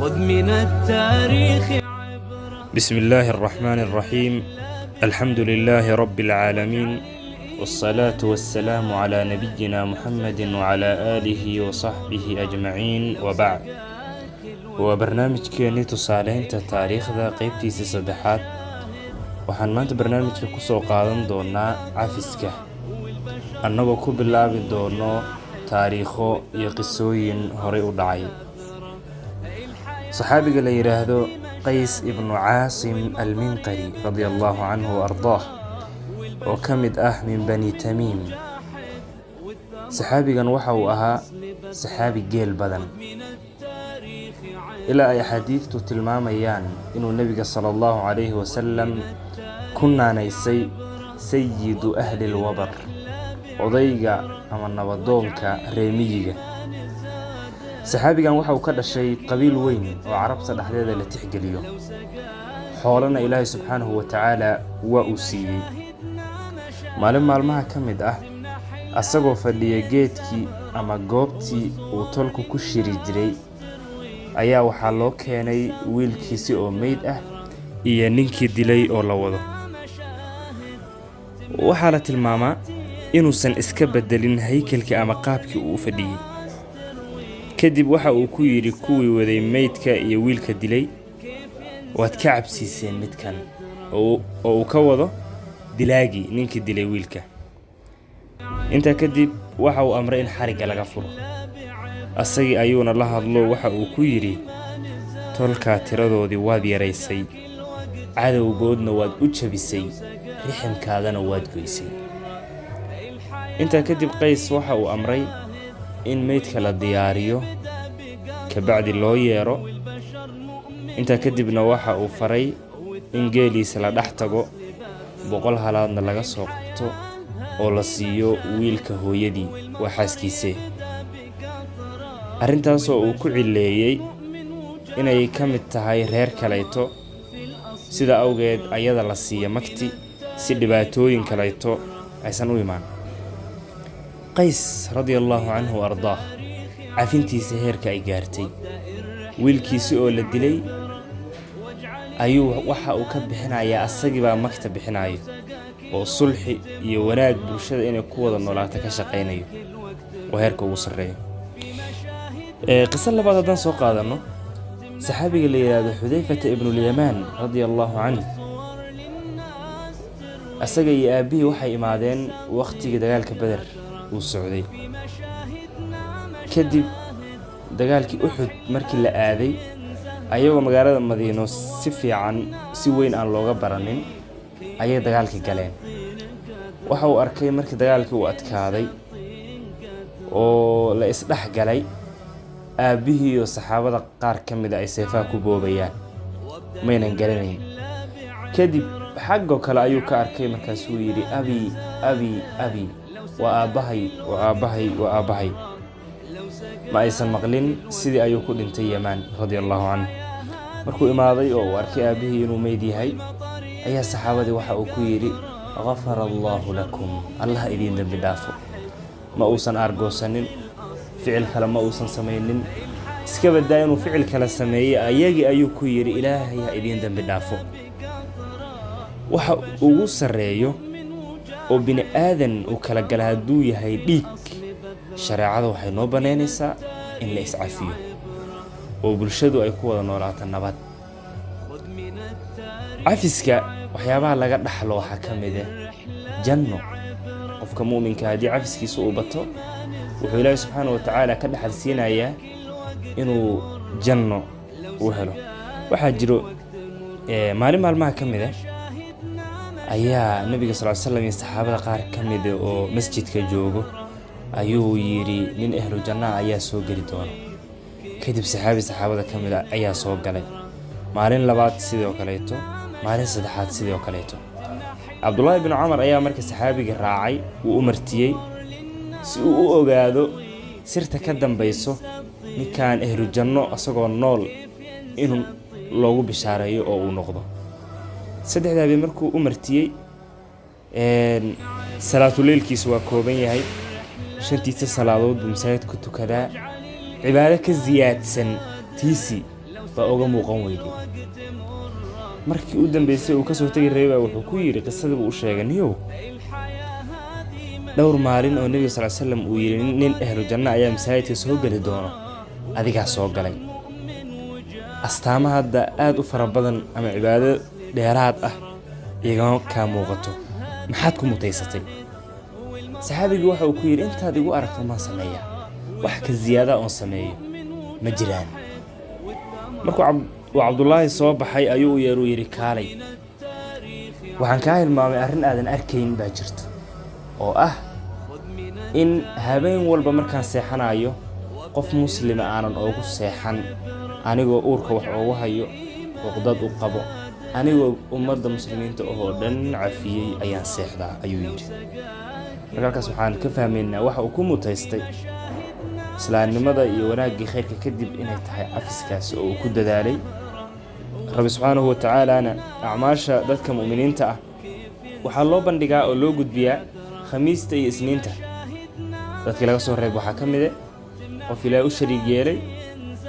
خذ من التاريخ. بسم الله الرحمن الرحيم. الحمد لله رب العالمين، والصلاة والسلام على نبينا محمد وعلى آله وصحبه أجمعين، وبعد. وبرنامج كيني تصالين تاريخ ذا قيبتي سدحات. waxaan maanta barnaamijka ku soo qaadan doonaa cafiska, annagoo ku bilaabi doono taariikho iyo qisooyin horey u dhacay. saxaabiga la yiraahdo Qays ibn Caasim al-Minqari radiyallahu anhu wa ardaah, oo ka mid ah min bani Tamiim. saxaabigan waxa uu ahaa saxaabi geel badan, ilaa ay xadiidtu tilmaamayaan inuu nabiga sallallahu alayhi wasallam ku naanaysay sayidu ahli lwabar, odayga ama nabadoonka reemiyiga. saxaabigan waxa uu ka dhashay qabiil weyn oo carabta dhexdeeda la tixgeliyo, xoolana ilaahay subxaanahu wa tacaala waa uu siiyey. maalin maalmaha ka mid ah, asagoo fadhiya geedkii ama goobtii uu tolku ku shiri jiray, ayaa waxaa loo keenay wiilkiisi oo meyd ah iyo ninkii dilay oo la wado. waxaa la tilmaamaa inuusan iska bedelin haykalkii ama qaabkii uu u fadhiyey. kadib waxa uu ku yidhi kuwii waday meydka iyo wiilka dilay, waad ka cabsiiseen midkan, oo uu ka wado dilaagii ninkii dilay wiilka. intaa kadib waxa uu amray in xarigga laga furo. asagii ayuuna la hadlo waxa uu ku yidhi, tolkaa tiradoodii waad yaraysay, cadowgoodna waad u jabisay, riximkaadana waad goysay. intaa kadib Qays waxa uu amray in meydka la diyaariyo, kabacdi loo yeero. intaa kadibna waxa uu faray in geeliisa la dhex tago, 100 halaadna laga soo qabto oo la siiyo wiilka hooyadii, waa xaaskiisii. arrintaasoo uu ku cileeyey inay ka mid tahay reer kaleeto, sida awgeed ayada la siiya magti si dhibaatooyin kaleeto aysan u imaan. Qays radiyallahu anhu wa ardaah, cafintiisa heerka ay gaartay. wiilkiisi oo la dilay ayuu waxa uu ka bixinayaa, asagii baa magta bixinayo, oo sulxi iyo wanaag bulshada inay ku wada noolaato ka shaqaynayo, oo heerka ugu sarreeyo. qiso labaad haddaan soo qaadano, saxaabiga la yiraahdo Xudayfata ibn al-Yamaan radiyallahu anhu, asaga iyo aabihii waxay imaadeen waqtigii dagaalka Badar uu socday. kadib dagaalkii Uhud markii la aaday, ayagoo magaalada Madiino si weyn aan looga baranin, ayay dagaalkii galeen. waxa uu arkay markii dagaalkii uu adkaaday oo la isdhex galay, aabihii iyo saxaabada qaar ka mid ah ay seefaha ku boobayaan, maynan garanayn. kadib xaggoo kale ayuu ka arkay, markaasuu yidhi, abi abi abi, waa aabbahay. ma aysan maqlin, sidii ayuu ku dhintay Yamaan radiyallahu anhu. markuu imaaday oo uu arkay aabihii inuu meyd yahay, ayaa saxaabadii waxa uu ku yidhi, ghafara allaahu lakum, allah idiin dambi dhaafo. ma uusan aargoosanin, ficil kale ma uusan samaynin, iska badaa inuu ficil kale sameeyey, ayagii ayuu ku yidhi, ilaahay ha idiin dambi dhaafo. waxa ugu sarreeyo oo bini aadan uu kala gala hadduu yahay dhiig, shareecada waxay noo banaynaysaa in la iscafiyo oo bulshadu ay ku wada noolaato nabad. cafiska waxyaabaha laga dhaxlo waxaa ka mid ah janno. qofka mu'minka haddii cafiskiisa uu bato, wuxuu ilaahay subxaanahu wa tacaala ka dhaxal siinayaa inuu janno u helo. waxaa jiro maalin maalmaha ka mid ah ayaa nabiga sallallahu alayhi wasallam iyo saxaabada qaar ka mid ah oo masjidka joogo ayuu yidhi, nin ahlu janna ayaa soo geli doona. kadib saxaabada ka mid ah ayaa soo galay. maalin labaad sidoo kaleeto, maalin saddexaad sidoo kaleeto. Cabdullaahi ibn Cumar ayaa marka saxaabiga raacay, uu u martiyey si uu u ogaado sirta ka dambayso ninkan ahlu janno asagoo nool inuu loogu bishaareeyo oo uu noqdo. saddexdaaba markuu u martiyey, salaatuleylkiisu waa kooban yahay, 5 salaadood buu masaajidka ku tukadaa, cibaado ka ziyaadsan tiisi baa uga muuqan weyday. markii u dambeysay uu ka soo tagay reebaa wuxuu ku yiri qisadii uu sheegay niyow dhowr maalin oo nabiga sallallahu alayhi wasallam uu yiri nin ahlu janna ayaa masaajidka soo gali doona adiga soo galay. astaamaha hadda aad u fara badan ama cibaado dheeraad ah iyaga ka muuqato maxaad ku mutaysatay? saxaabigu waxa uu ku yiri intaad igu aragto ma sameeyaa wax ka ziyaada oo sameeyo ma jiraan. markuu Cabdullaahi soo baxay ayuu u yiri kaalay waxaan ka hilmaamay arrin aadan arkayn baa jirto oo ah in habeen walba markaan seexanayo qof muslima aanan ugu seexan anigoo uurka wax ugu hayo waqdad u qabo anigoo ummadda muslimiinta oo dhan cafiyay ayaan seexdaa ayuu yiri. markaas waxaan ka fahmaynaa waxa uu ku mutaystay islaamnimada iyo wanaagii khayrka kadib inay tahay cafiskaas oo uu ku dadaalay. rabbi subxaanahu wa ta'aalana acmaasha dadka mu'miniinta ah waxaa loo bandhigaa oo loo gudbiyaa khamiista iyo isniinta. dadkii laga soo reeb waxaa ka mid ah qof ilaahay u shariig yeelay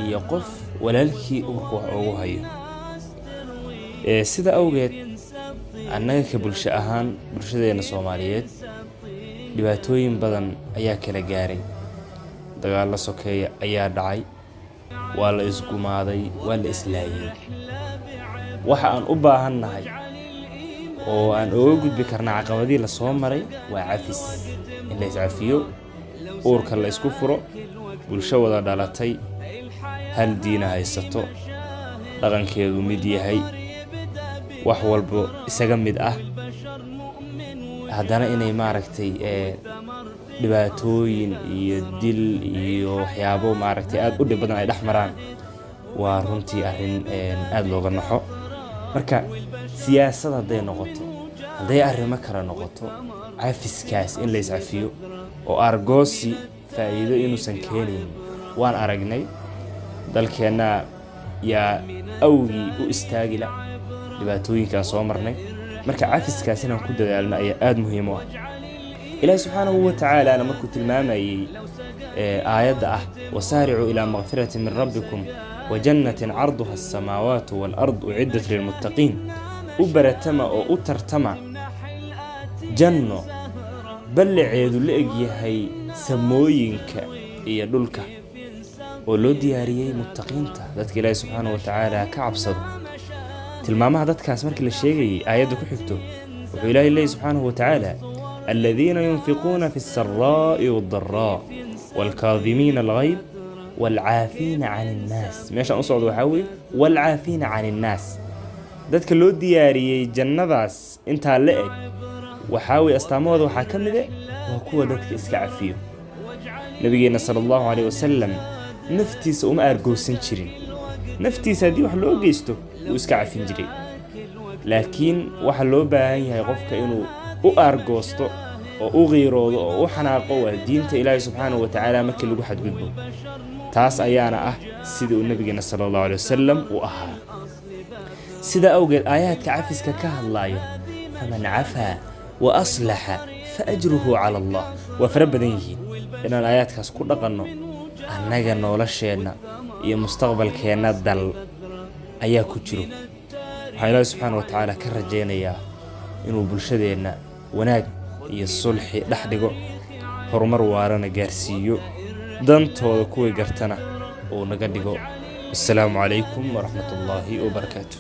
iyo qof walaalkii uurka wax ugu hayo. sida awgeed annaga ka bulsho ahaan bulshadeena Soomaaliyeed dhibaatooyin badan ayaa kala gaaray. dagaal sokeeye ayaa dhacay, waa la isgumaaday, waa la islaayay. waxa aan u baahannahay oo aan uga gudbi karnaa caqabadii la soo maray waa cafis, in la iscafiyo, uurka la isku furo, bulsho wada dhalatay, hal diina haysato, dhaqankeedu mid yahay, wax walba isaga mid ah, haddana inay maaragtay dhibaatooyin iyo dil iyo waxyaabo maaragtay aad u dhib badan ay dhaxmaraan waa runtii arrin aad looga naxo. marka siyaasadda haday noqoto haday arrimo kala noqoto cafiskaas in la iscafiyo oo argoosi faa'iido inuusan keenin waan aragnay dalkeena yaa awgii u istaagila dhibaatooyinka soo marnay. marka cafiskaas inaan ku dadaalno ayaa aad muhiim u ah. إلهي سبحانه وتعالى أنا مركو تلمامي آيات وسارعوا إلى مغفرة من ربكم وجنة عرضها السماوات والأرض أعدت للمتقين وبرتما أو أترتما جنة بلع يدو لأجي هاي سموينك يدولك ولو دياريي متقين ذاتك إلهي سبحانه وتعالى كعب صدو تلمامها ذاتك أسمرك للشيء آيات كحكتو وإلهي الله سبحانه وتعالى الذين ينفقون في السراء والضراء والكاظمين الغيظ والعافين عن الناس ماشي أصعد وحاول والعافين عن الناس ذاتك لو دياري جنباس انت هلقك وحاول استعمود وحاكم ذا وهو ذاتك اسكعفيه نبينا صلى الله عليه وسلم نفتيس أرجو سنشرين نفتيس هدي وحلو جيستو واسكعفين جري لكن وحلو باهي هيغفك إنه أرجوستو أو غيره أو حناقه دينته إلهي سبحانه وتعالى ما كل واحد قلبه تاس أيانا سيد النبي صلى الله عليه وسلم وأها سيد أوجد آيات كعفس كهلاي فمن عفا وأصلح فأجره على الله وفرب دينه إن الآيات كسكون قنو أنجا نولشنا يا مستقبل كينا دل أيا كتير الله سبحانه وتعالى كرجينا يا إنه بالشدينا wanaag iyo sulxi dhaxdhigo horumar waarana gaarsiiyo dantooda kuwa gartana oo naga dhigo. Assalaamu calaykum wa rahmatullaahi wa barakaatuh.